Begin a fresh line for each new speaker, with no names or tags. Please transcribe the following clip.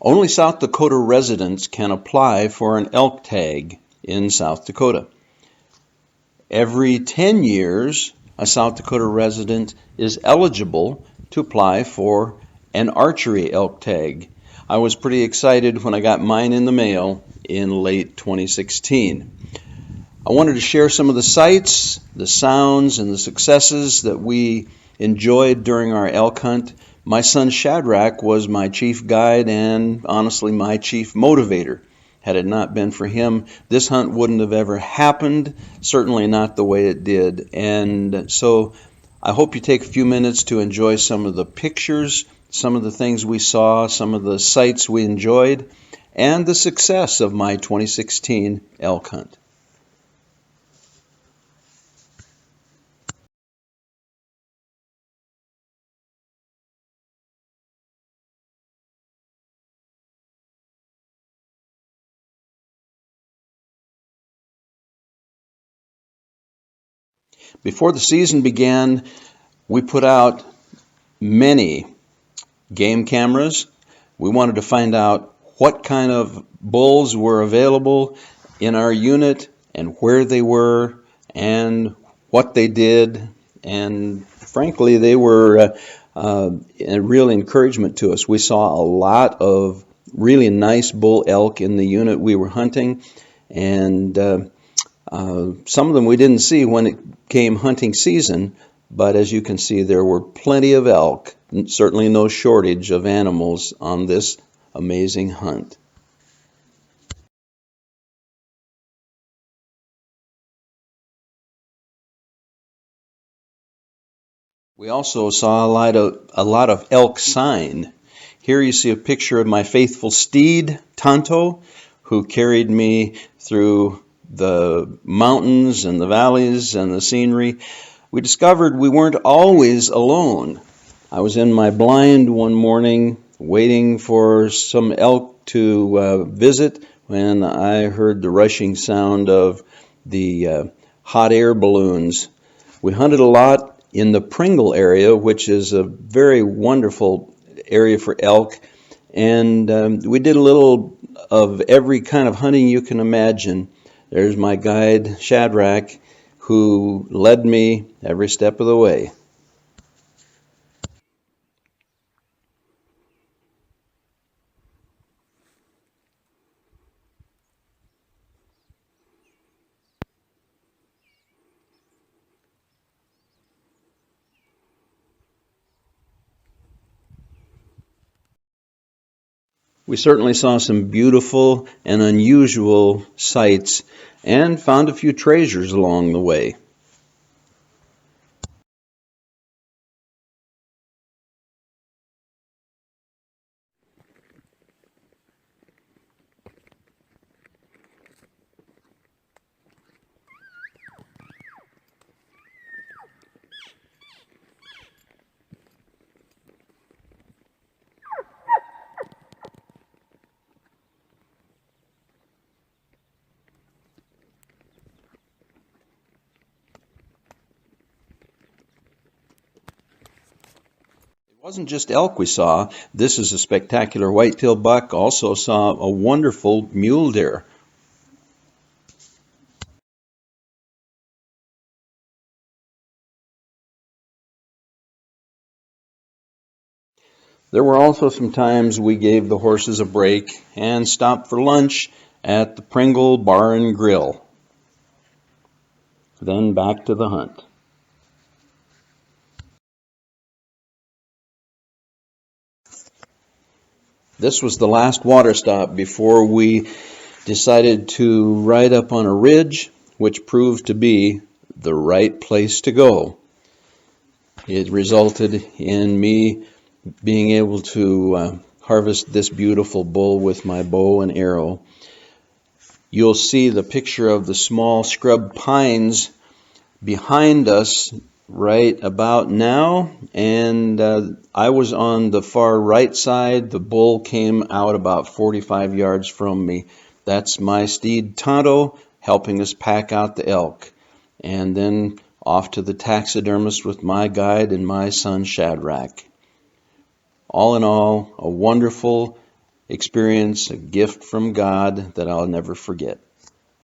Only South Dakota residents can apply for an elk tag in South Dakota. Every 10 years, a South Dakota resident is eligible to apply for an archery elk tag. I was pretty excited when I got mine in the mail in late 2016. I wanted to share some of the sights, the sounds, and the successes that we enjoyed during our elk hunt. My son Shadrach was my chief guide and honestly my chief motivator. Had it not been for him, this hunt wouldn't have ever happened, certainly not the way it did. And so I hope you take a few minutes to enjoy some of the pictures, some of the things we saw, some of the sights we enjoyed, and the success of my 2016 elk hunt. Before the season began, we put out many game cameras. We wanted to find out what kind of bulls were available in our unit and where they were and what they did. And frankly, they were a real encouragement to us. We saw a lot of really nice bull elk in the unit we were hunting, and some of them we didn't see when it came hunting season, but as you can see, there were plenty of elk, certainly no shortage of animals on this amazing hunt. We also saw a lot of elk sign. Here you see a picture of my faithful steed, Tonto, who carried me through the mountains and the valleys and the scenery. We discovered we weren't always alone. I was in my blind one morning waiting for some elk to visit when I heard the rushing sound of the hot air balloons. We hunted a lot in the Pringle area, which is a very wonderful area for elk, and we did a little of every kind of hunting you can imagine. There's my guide, Shadrach, who led me every step of the way. We certainly saw some beautiful and unusual sights and found a few treasures along the way. It wasn't just elk we saw. This is a spectacular whitetail buck. Also saw a wonderful mule deer. There were also some times we gave the horses a break and stopped for lunch at the Pringle Bar and Grill. Then back to the hunt. This was the last water stop before we decided to ride up on a ridge, which proved to be the right place to go. It resulted in me being able to harvest this beautiful bull with my bow and arrow. You'll see the picture of the small scrub pines behind us right about now, and I was on the far right side. The bull came out about 45 yards from me. That's my steed Tonto helping us pack out the elk, and then off to the taxidermist with my guide and my son Shadrach. All in all, a wonderful experience, a gift from God that I'll never forget.